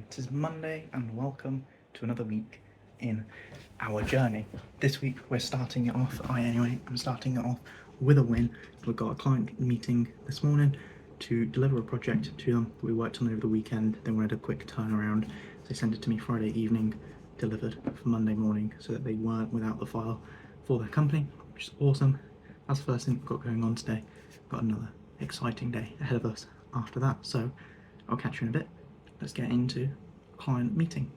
It is Monday and welcome to another week in our journey. This week we're starting it off, I'm starting it off with a win. We've got a client meeting this morning to deliver a project to them that we worked on over the weekend. They wanted a quick turnaround. They sent it to me Friday evening, delivered for Monday morning so that they weren't without the file for their company, which is awesome. That's the first thing we've got going on today. Got another exciting day ahead of us after that, so I'll catch you in a bit. Let's get into client meeting.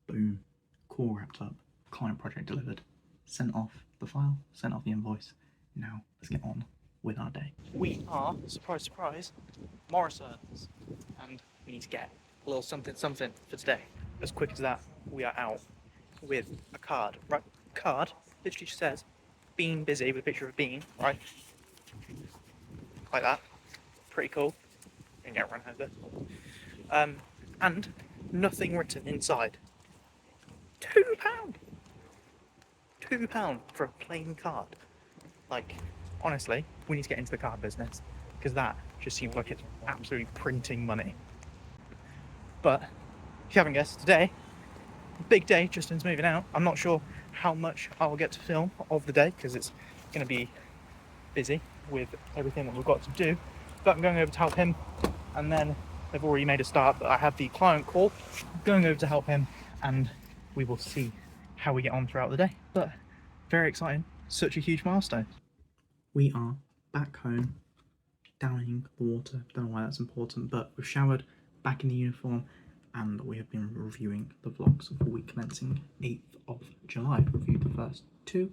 Boom, call wrapped up, client project delivered, sent off the file, sent off the invoice. Now let's get on with our day. We are, surprise, surprise, Morrison's, and we need to get a little something for today. As quick as that, we are out with a card, right? Card literally just says "Bean busy" with a picture of a bean, right? Like that. Pretty cool. You can get run over. And nothing written inside. £2. £2 for a plain card. Like, honestly, we need to get into the card business because that just seems like it's absolutely printing money. But if you haven't guessed, today, big day. Justin's moving out. I'm not sure how much I'll get to film of the day because it's going to be busy with everything that we've got to do. But I'm going over to help him, and then they've already made a start. But I have the client call. I'm going over to help him, and we will see how we get on throughout the day. But very exciting. Such a huge milestone. We are back home, downing the water. Don't know why that's important, but we've showered, back in the uniform, and we have been reviewing the vlogs of the week commencing 8th of July. I've reviewed the first two,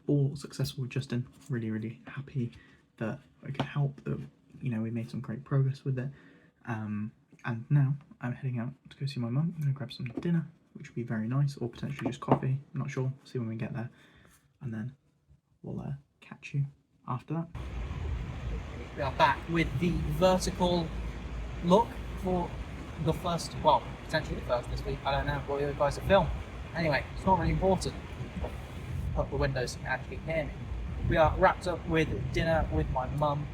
all successful with Justin. Really happy that I could help, that we made some great progress with it. And now I'm heading out to go see my mum. I'm going to grab some dinner, which would be very nice, or potentially just coffee. I'm not sure, see when we get there. And then we'll catch you after that. We are back with the vertical look for the first, well, potentially the first this week. I don't know what you guys have filmed. Anyway, it's not really important. Put the windows so you can actually hear me. We are wrapped up with dinner with my mum.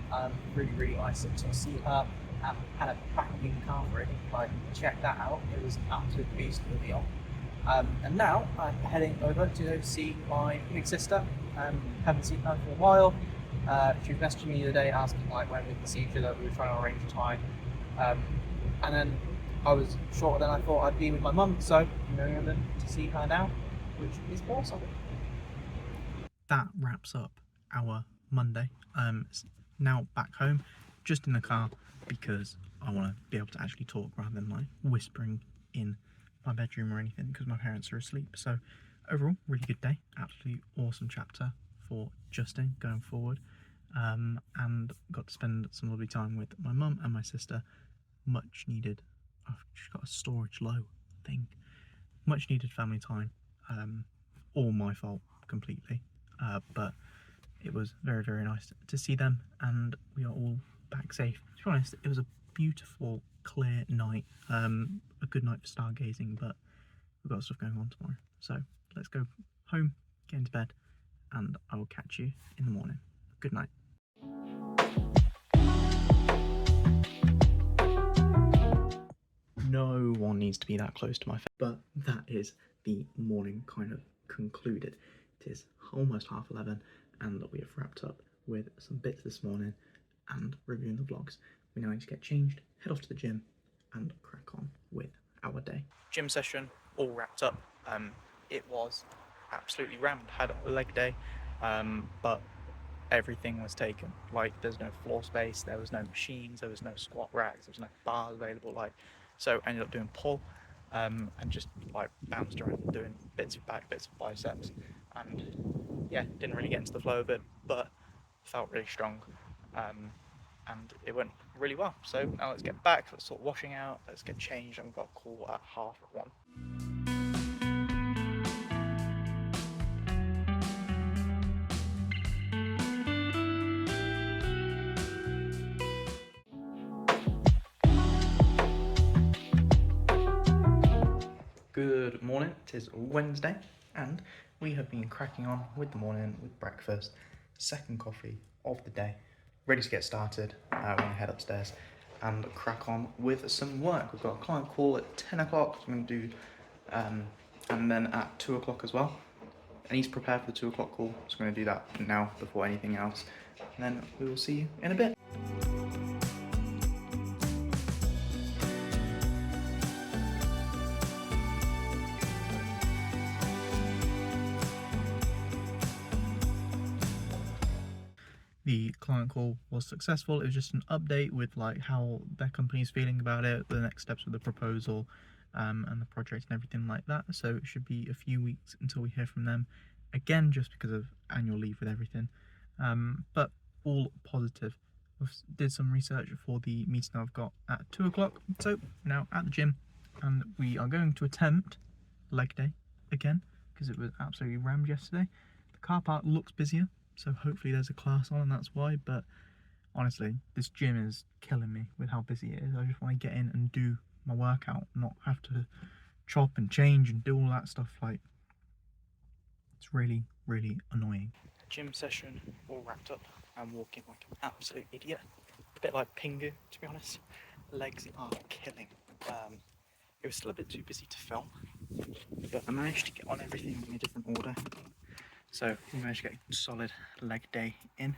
Really nice to see her. Had a vacuum car ready. Like, check that out. It was an absolute beast of a meal. And now I'm heading over to go see my big sister. Haven't seen her for a while. She was messaging me the other day asking like when we can see each other. We were trying to arrange a time. And then I was shorter than I thought I'd be with my mum, so I'm going over to see her now, which is awesome. That wraps up our Monday. It's now back home, just in the car, because I want to be able to actually talk rather than like whispering in my bedroom or anything because my parents are asleep. So overall, really good day. Absolutely awesome chapter for Justin going forward. And got to spend some lovely time with my mum and my sister. Much needed. I've just got a storage low thing. Much needed family time. All my fault completely. But it was very nice to see them, and we are all back safe. To be honest, it was a beautiful, clear night. A good night for stargazing, but we've got stuff going on tomorrow. So let's go home, get into bed, and I will catch you in the morning. Good night. No one needs to be that close to my face. But that is the morning kind of concluded. It is almost 11:30 and we have wrapped up with some bits this morning and reviewing the vlogs. We now need to get changed, head off to the gym and crack on with our day. Gym session all wrapped up. It was absolutely rammed. Had a leg day, but everything was taken. Like, there's no floor space, there was no machines, there was no squat racks, there was no bars available. So I ended up doing pull, and just like bounced around doing bits of back, bits of biceps, and yeah, didn't really get into the flow of it, but felt really strong, and it went really well. So now let's get back, let's sort washing out, let's get changed, and we've got a call at 1:30. Good morning, it is Wednesday, and we have been cracking on with the morning with breakfast, second coffee of the day, ready to get started. We're going to head upstairs and crack on with some work. We've got a client call at 10 o'clock, so I'm going to do, and then at 2 o'clock as well. And he's prepared for the 2 o'clock call, so I'm going to do that now before anything else, and then we will see you in a bit. The client call was successful. It was just an update with like how their company is feeling about it, the next steps with the proposal, and the project and everything like that. So it should be a few weeks until we hear from them again, just because of annual leave with everything. But all positive. I did some research for the meeting I've got at 2 o'clock. So now at the gym, and we are going to attempt leg day again because it was absolutely rammed yesterday. The car park looks busier, so hopefully there's a class on and that's why. But honestly, this gym is killing me with how busy it is. I just want to get in and do my workout, not have to chop and change and do all that stuff. Like, it's really annoying. Gym session all wrapped up. I'm walking like an absolute idiot, a bit like Pingu, to be honest. Legs are killing. It was still a bit too busy to film, but I managed to get on everything in a different order. So we managed to get a solid leg day in.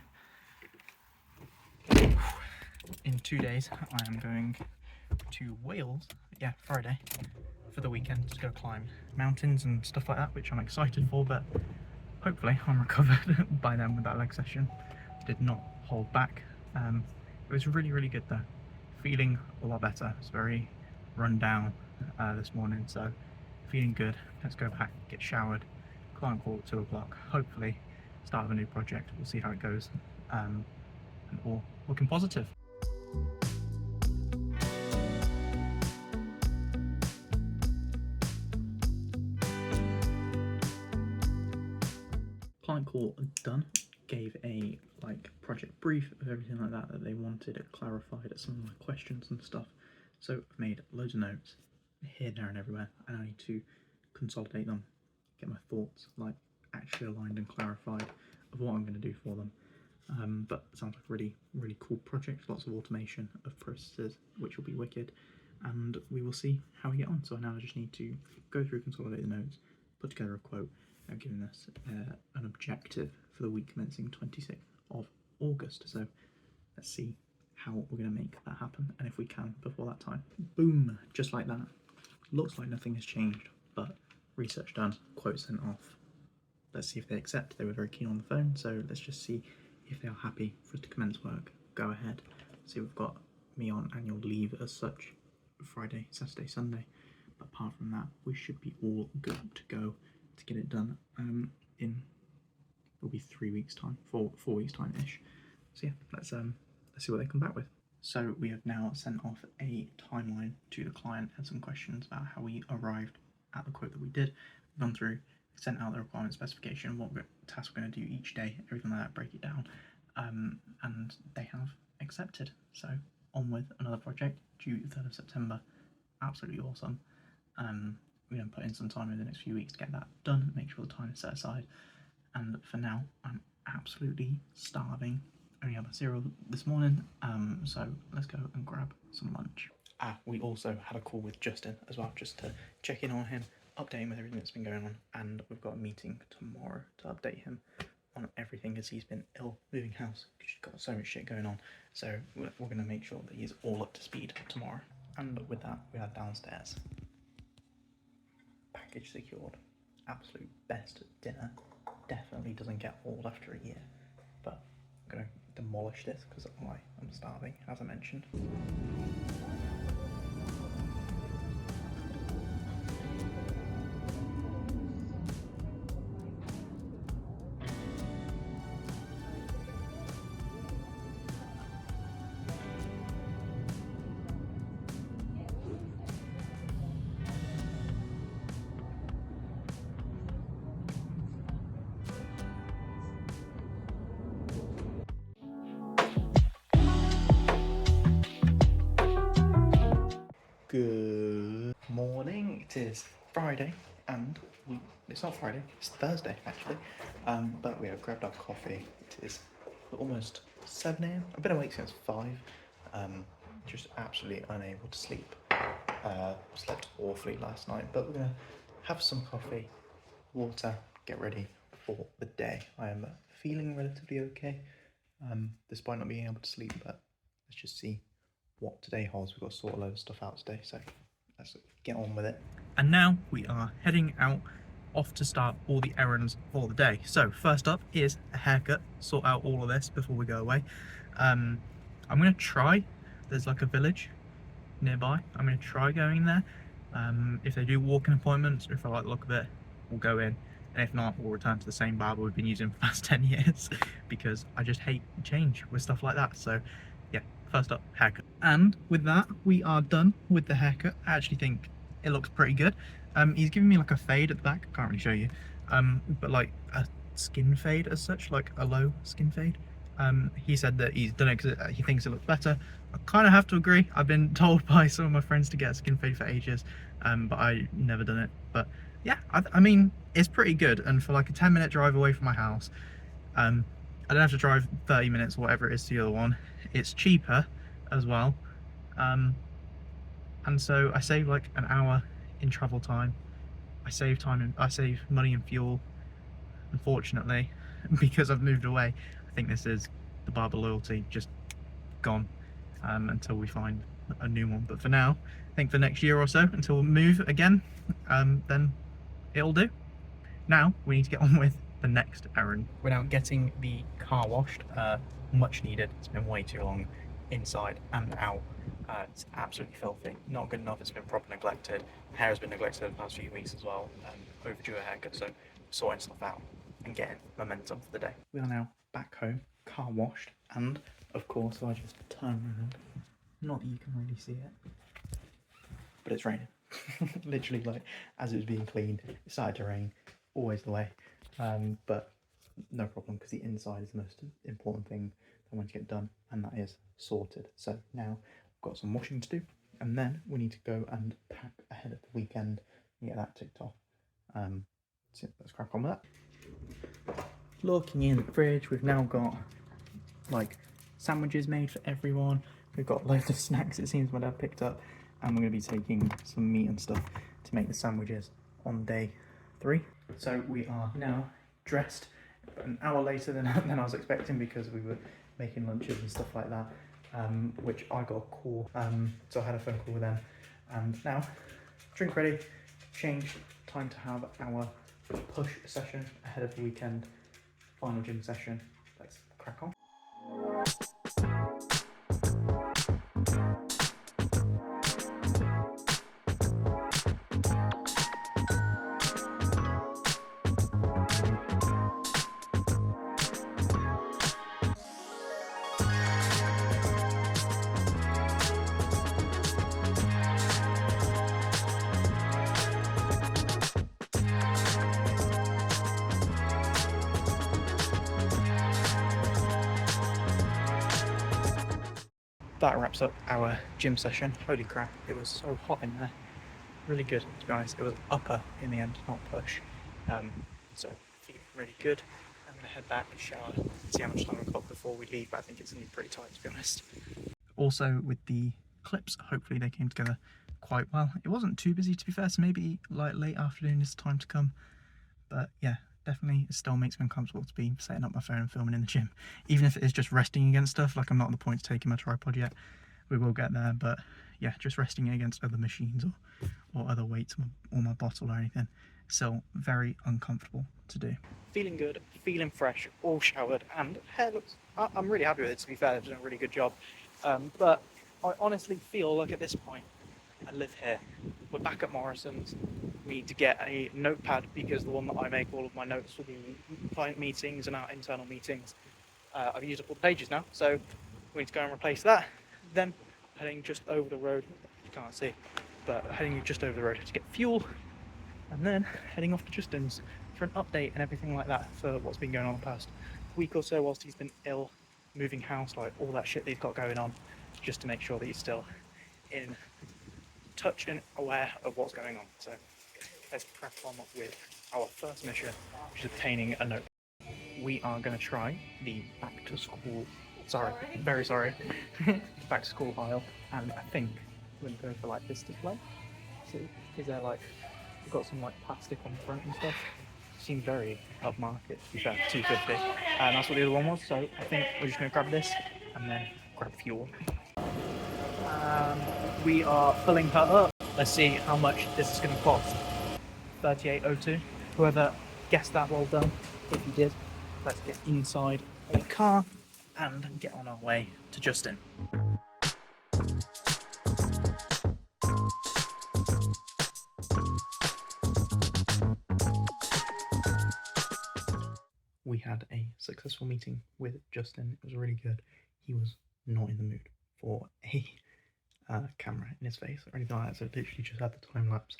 In 2 days, I am going to Wales, Friday, for the weekend to go climb mountains and stuff like that, which I'm excited for, but hopefully I'm recovered by then with that leg session. Did not hold back. It was really good though. Feeling a lot better. It's very run down this morning, so feeling good. Let's go back, get showered, client call at 2 o'clock, hopefully start of a new project. We'll see how it goes, and all looking positive. Client call done. Gave a project brief of everything like that they wanted. It clarified some of my questions and stuff. So I've made loads of notes here, there and everywhere, and I need to consolidate them, get my thoughts actually aligned and clarified of what I'm going to do for them. But it sounds like a really cool project, lots of automation of processes, which will be wicked, and we will see how we get on. So now I just need to go through, consolidate the notes, put together a quote, and giving us an objective for the week commencing 26th of August. So let's see how we're going to make that happen, and if we can before that time. Boom, just like that. Looks like nothing has changed, but research done, quote sent off. Let's see if they accept. They were very keen on the phone, so let's just see if they are happy for us to commence work. Go ahead. See, we've got me on annual leave as such, Friday, Saturday, Sunday, but apart from that, we should be all good to go to get it done in, it'll be 3 weeks time, 4 weeks time ish. So yeah, let's see what they come back with. So we have now sent off a timeline to the client and some questions about how we arrived at the quote that we did, gone through, sent out the requirement specification, what tasks we're going to do each day, everything like that, break it down, and they have accepted. So on with another project due 3rd of September. Absolutely awesome. We're going to put in some time in the next few weeks to get that done, make sure the time is set aside. And for now, I'm absolutely starving. Only had my cereal this morning, so let's go and grab some lunch. We also had a call with Justin as well, just to check in on him, update him with everything that's been going on, and we've got a meeting tomorrow to update him on everything as he's been ill, moving house, because he's got so much shit going on. So we're going to make sure that he's all up to speed tomorrow. And with that, we are downstairs. Package secured. Absolute best dinner. Definitely doesn't get old after a year. But I'm going to demolish this because I'm starving, as I mentioned. Good morning. It is Friday, and it's not Friday, it's Thursday actually. But we have grabbed our coffee. It is almost 7 a.m. I've been awake since 5. Just absolutely unable to sleep. Slept awfully last night, but we're gonna have some coffee, water, get ready for the day. I am feeling relatively okay, despite not being able to sleep, but let's just see what today holds. We've got to sort a load of stuff out today, so let's get on with it. And now we are heading out, off to start all the errands for the day. So first up is a haircut, sort out all of this before we go away. I'm going to try, there's like a village nearby, I'm going to try going there. If they do walk-in appointments, or if I like the look of it, we'll go in. And if not, we'll return to the same barber we've been using for the past 10 years because I just hate change with stuff like that. So yeah, first up, haircut. And with that, we are done with the haircut. I actually think it looks pretty good. He's giving me like a fade at the back, I can't really show you, but like a skin fade as such, like a low skin fade. He said that he's done it because he thinks it looks better. I kind of have to agree. I've been told by some of my friends to get a skin fade for ages, but I never done it. But yeah, I mean, it's pretty good. And for like a 10-minute drive away from my house, I don't have to drive 30 minutes or whatever it is to the other one. It's cheaper as well. And so I save like an hour in travel time. I save time and I save money and fuel. Unfortunately, because I've moved away, I think this is the barber loyalty just gone until we find a new one. But for now, I think for next year or so, until we move again, then it'll do. Now we need to get on with the next errand. We're now getting the car washed, much needed. It's been way too long inside and out. It's absolutely filthy, not good enough. It's been properly neglected. Hair has been neglected over the past few weeks as well. Overdue a haircut, so sorting stuff out and getting momentum for the day. We are now back home, car washed, and of course, if I just turn around, not that you can really see it, but it's raining. Literally, like as it was being cleaned, it started to rain. Always the way, but no problem because the inside is the most important thing that I want to get done, and that is sorted. So now I've got some washing to do, and then we need to go and pack ahead of the weekend and get that ticked off. So let's crack on with that. Looking in the fridge, we've now got like sandwiches made for everyone. We've got loads of snacks, it seems my dad picked up, and we're going to be taking some meat and stuff to make the sandwiches on day 3. So we are now dressed an hour later than I was expecting because we were making lunches and stuff like that, which I got a call, so I had a phone call with them, and now drink ready, change, time to have our push session ahead of the weekend, final gym session. Let's crack on. That wraps up our gym session. Holy crap, it was so hot in there. Really good, to be honest. It was upper in the end, not push. So feeling really good. I'm gonna head back, shower, see how much time we've got before we leave, but I think it's gonna be pretty tight, to be honest. Also with the clips, hopefully they came together quite well. It wasn't too busy, to be fair, so maybe like late afternoon is time to come. But yeah, definitely it still makes me uncomfortable to be setting up my phone and filming in the gym, even if it is just resting against stuff. Like I'm not at the point of taking my tripod yet. We will get there, but yeah, just resting it against other machines or other weights or my bottle or anything, still very uncomfortable to do. Feeling good, feeling fresh, all showered, and hair looks, I'm really happy with it, to be fair. They've done a really good job, but I honestly feel like at this point I live here. We're back at Morrison's. We need to get a notepad because the one that I make all of my notes for the client meetings and our internal meetings, I've used up all the pages now, so we need to go and replace that. Then heading just over the road, you can't see, but heading just over the road to get fuel, and then heading off to Justin's for an update and everything like that for what's been going on the past week or so whilst he's been ill, moving house, like all that shit that he's got going on, just to make sure that he's still in touch and aware of what's going on. So let's crack on with our first mission, which is obtaining a note. We are going to try the back to school, very sorry, back to school aisle, and I think we're going to go for like this display. See, is there like, we've got some like plastic on the front and stuff. Seemed very upmarket, to be fair, $2.50, and that's what the other one was. So I think we're just going to grab this and then grab fuel. We are filling her up. Let's see how much this is going to cost. 38.02. Whoever guessed that, well done. If you did, let's get inside the car and get on our way to Justin. We had a successful meeting with Justin. It was really good. He was not in the mood for a camera in his face or anything like that, so literally just had the time lapse.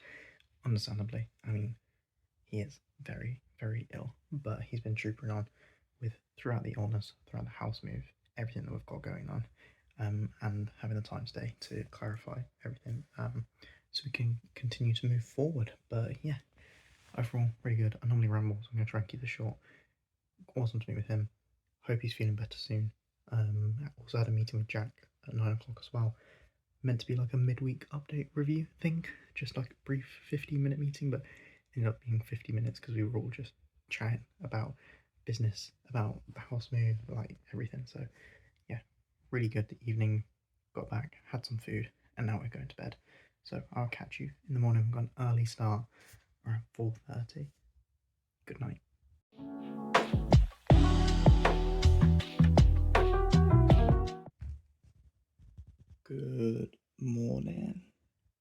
Understandably, I mean, he is very, very ill, but he's been troopering on with throughout the illness, throughout the house move, everything that we've got going on, and having the time today to clarify everything, so we can continue to move forward. But yeah, overall, really good. I normally ramble, so I'm going to try and keep this short. Awesome to meet with him. Hope he's feeling better soon. Also had a meeting with Jack at 9 o'clock as well. Meant to be like a midweek update review thing, just like a brief 15-minute meeting, but ended up being 50 minutes because we were all just chatting about business, about the house move, like everything. So yeah, really good evening. Got back, had some food, and now we're going to bed. So I'll catch you in the morning. We've got an early start around 4:30. Good night. Good morning.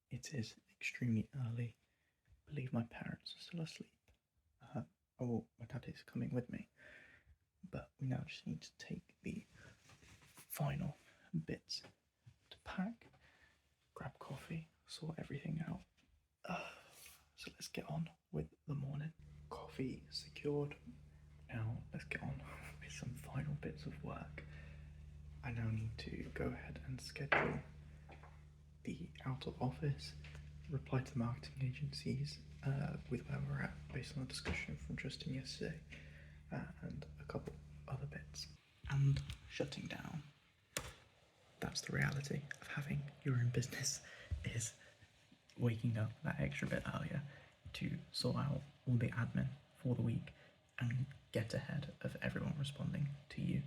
It is extremely early. I believe my parents are still asleep. My dad is coming with me. But we now just need to take the final bits to pack, grab coffee, sort everything out. So let's get on with the morning. Coffee secured. Now let's get on with some final bits of work. I now need to go ahead and schedule the out of office, reply to the marketing agencies with where we're at based on the discussion from Justin yesterday, and a couple other bits. And shutting down. That's the reality of having your own business, is waking up that extra bit earlier to sort out all the admin for the week and get ahead of everyone responding to you.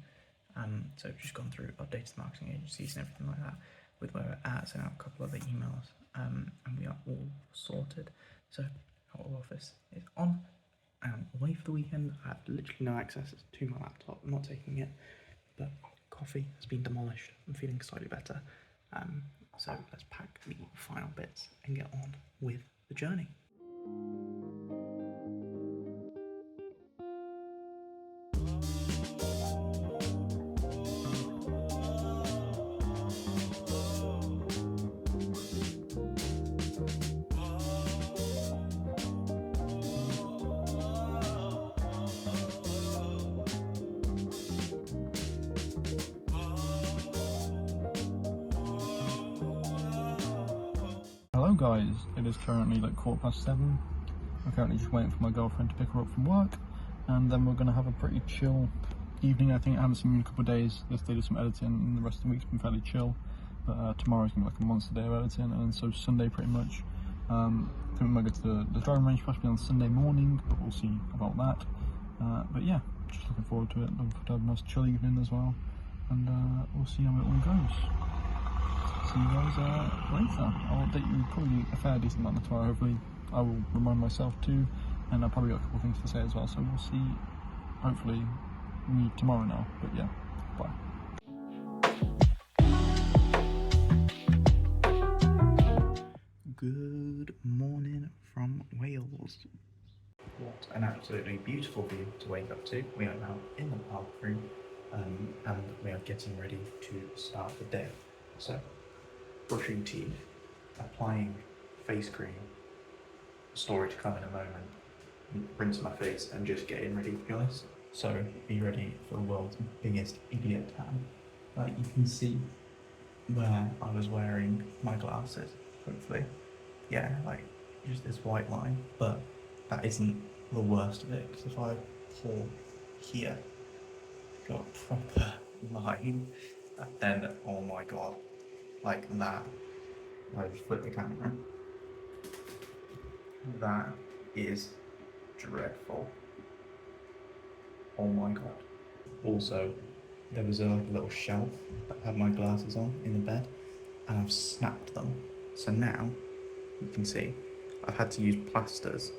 So I've just gone through updated marketing agencies and everything like that with where we're at, sent out a couple other emails, and we are all sorted. So out of office is on. I'm away for the weekend. I have literally no access to my laptop. I'm not taking it, but coffee has been demolished. I'm feeling slightly better. So let's pack the final bits and get on with the journey. Hello guys, it is currently like 7:15. I'm currently just waiting for my girlfriend to pick her up from work, and then we're going to have a pretty chill evening. I think I haven't seen her in a couple of days. Yesterday did some editing and the rest of the week's been fairly chill, but tomorrow's going to be like a monster day of editing, and so Sunday pretty much. I think we might go to the driving range possibly on Sunday morning, but we'll see about that. But yeah, just looking forward to it. Looking forward to have a nice chill evening as well, and we'll see how it all goes. See you guys later. I'll update you probably a fair decent amount tomorrow. Hopefully I will remind myself too, and I've probably got a couple of things to say as well, so we'll see. Hopefully me tomorrow now, but yeah, bye. Good morning from Wales. What an absolutely beautiful view to wake up to. We are now in the park room, and we are getting ready to start the day. So, brushing teeth, applying face cream, story to come in a moment, rinse my face and just getting ready, to be honest. So be ready for the world's biggest idiot tan. You can see where I was wearing my glasses, hopefully. Yeah, like just this white line, but that isn't the worst of it, because if I pull here, got a proper line, and then, oh my god, like that, I just flip the camera, that is dreadful. Oh my god. Also, there was a little shelf that had my glasses on in the bed, and I've snapped them. So now, you can see, I've had to use plasters,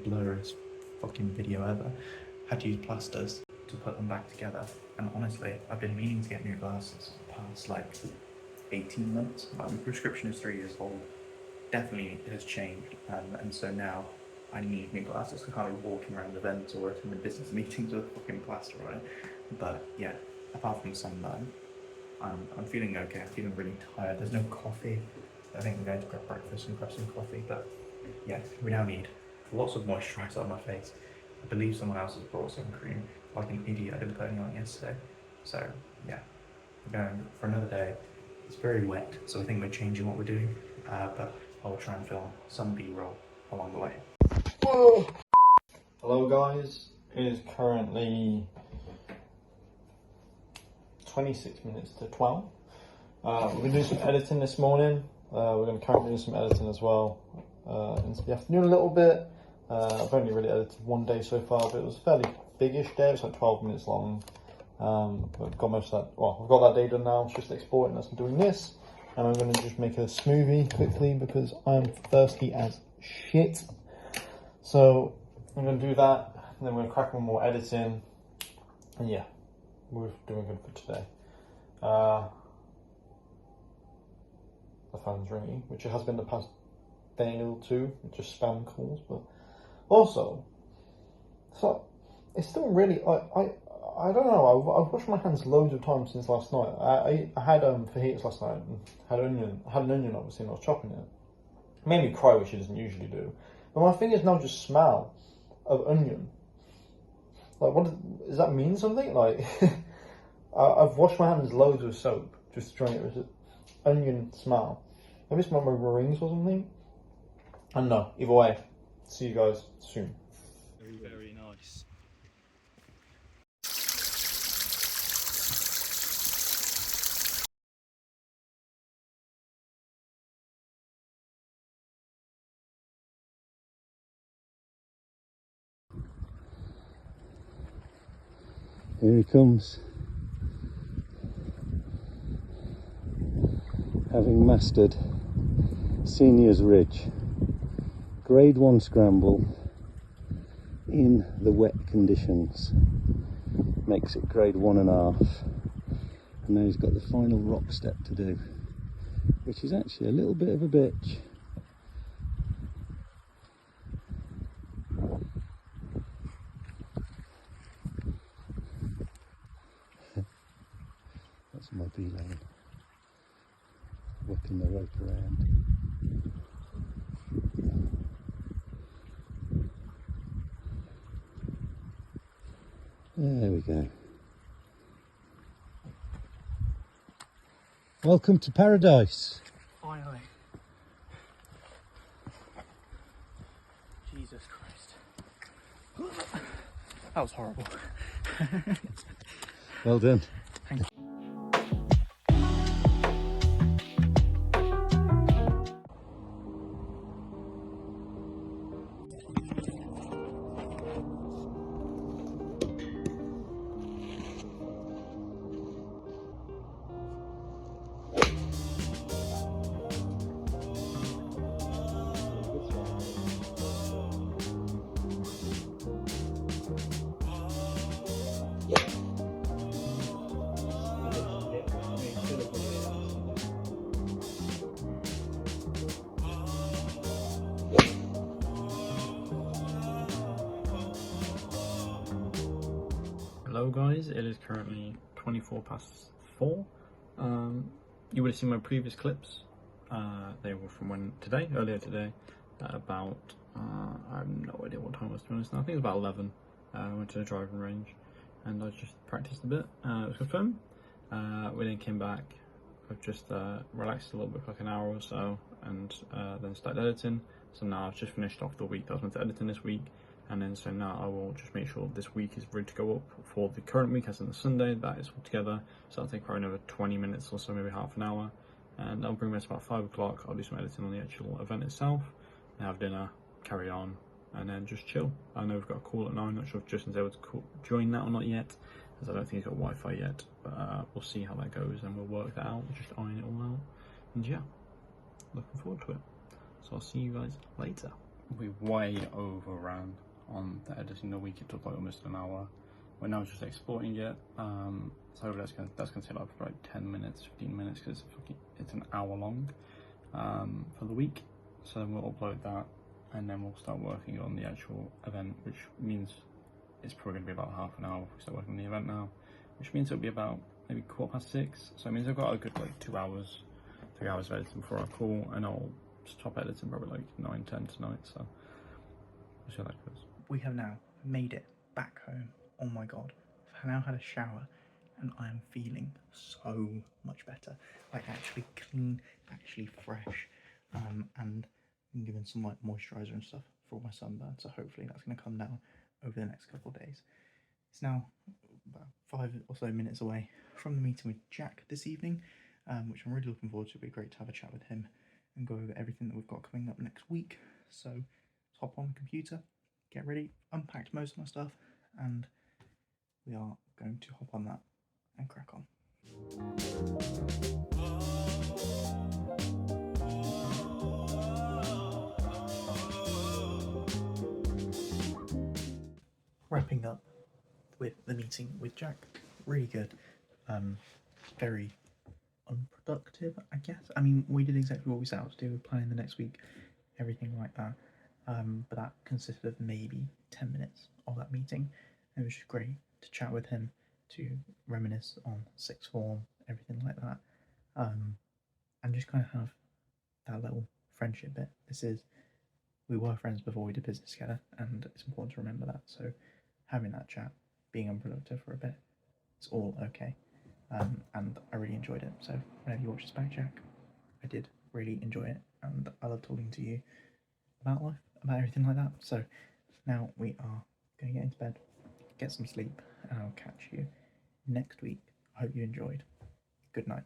blurriest fucking video ever, had to use plasters to put them back together. And honestly, I've been meaning to get new glasses for the past like 18 months. My prescription is 3 years old. Definitely it has changed, and so now I need new glasses. I can't be walking around events or attending business meetings with fucking plaster on it. But yeah, apart from sunburn, I'm feeling okay. I'm feeling really tired. There's no coffee. I think I'm going to grab breakfast and grab some coffee. But yeah, we now need lots of moisturiser on my face. I believe someone else has brought sun cream. Like an idiot, I didn't put any on yesterday. So yeah, we're going for another day. It's very wet, so I think we're changing what we're doing. But I'll try and film some B-roll along the way. Whoa. Hello guys, it is currently 26 minutes to 12. We're going to do some editing this morning. We're going to carry on doing some editing as well into the afternoon a little bit. I've only really edited one day so far, but it was a fairly big-ish day. It's like 12 minutes long. I've got most of that, well, I've got that day done now. It's just exporting as I'm doing this. And I'm going to just make a smoothie quickly because I'm thirsty as shit. So I'm going to do that, and then we're going to crack on more editing. And yeah, we're doing good for today. The phone's ringing, which it has been the past day or two, just spam calls. But also, so it's still really, I don't know, I've washed my hands loads of times since last night. I had fajitas last night and had an onion obviously, and I was chopping it. It made me cry, which it doesn't usually do. But my fingers now just smell of onion. Like, does that mean something? Like, I've washed my hands loads with soap just to try and get rid of onion smell. Maybe it's my rings or something. I don't know. Either way, see you guys soon. Very nice. Here he comes, having mastered Seniors Ridge, grade 1 scramble in the wet conditions, makes it grade 1.5, and now he's got the final rock step to do, which is actually a little bit of a bitch. That's my B-lane, whipping the rope around. There we go. Welcome to paradise. Finally. Jesus Christ. That was horrible. Well done. Thank you. Hello guys, it is currently 24 past 4. You would have seen my previous clips. They were from earlier today, about, I have no idea what time it was, to be honest. I think it was about 11. I went to the driving range and I just practiced a bit. It was good fun. We then came back. I've just relaxed a little bit for like an hour or so, and then started editing. So now I've just finished off the week that I was meant to edit in this week, and then so now I will just make sure this week is ready to go up for the current week, as in the Sunday. That is all together, so that'll take probably another 20 minutes or so, maybe half an hour, and I'll bring this about 5 o'clock. I'll do some editing on the actual event itself, and have dinner, carry on, and then just chill. I know we've got a call at 9, not sure if Justin's able to join that or not yet, as I don't think he's got Wi-Fi yet, but we'll see how that goes, and we'll work that out, just iron it all out, and yeah, looking forward to it. So I'll see you guys later. We way overran on the editing the week. It took like almost an hour. We're now just exporting it. So hopefully that's gonna take like 10 minutes, 15 minutes, because it's an hour long for the week. So then we'll upload that, and then we'll start working on the actual event, which means it's probably gonna be about half an hour if we start working on the event now, which means it'll be about maybe 6:15. So it means I've got a good like 2 hours, 3 hours of editing before our call, and I'll stop editing probably like 9, 10 tonight. So we'll see how that goes. We have now made it back home. Oh my god. I've now had a shower and I am feeling so much better. Like actually clean, actually fresh, and been given some like moisturiser and stuff for all my sunburn. So hopefully that's going to come down over the next couple of days. It's now about 5 or so minutes away from the meeting with Jack this evening, which I'm really looking forward to. It'll be great to have a chat with him and go over everything that we've got coming up next week. So let's hop on the computer, get ready, unpacked most of my stuff, and we are going to hop on that and crack on. Wrapping up with the meeting with Jack, really good, very unproductive, I guess. I mean, we did exactly what we set out to do, planning the next week, everything like that, but that consisted of maybe 10 minutes of that meeting. It was just great to chat with him, to reminisce on sixth form, everything like that, and just kind of have that little friendship bit. We were friends before we did business together, and it's important to remember that. So having that chat, being unproductive for a bit, it's all okay. And I really enjoyed it. So whenever you watch this back, Jack, I did really enjoy it, and I love talking to you about life, about everything like that. So now we are going to get into bed, get some sleep, and I'll catch you next week. I hope you enjoyed. Good night.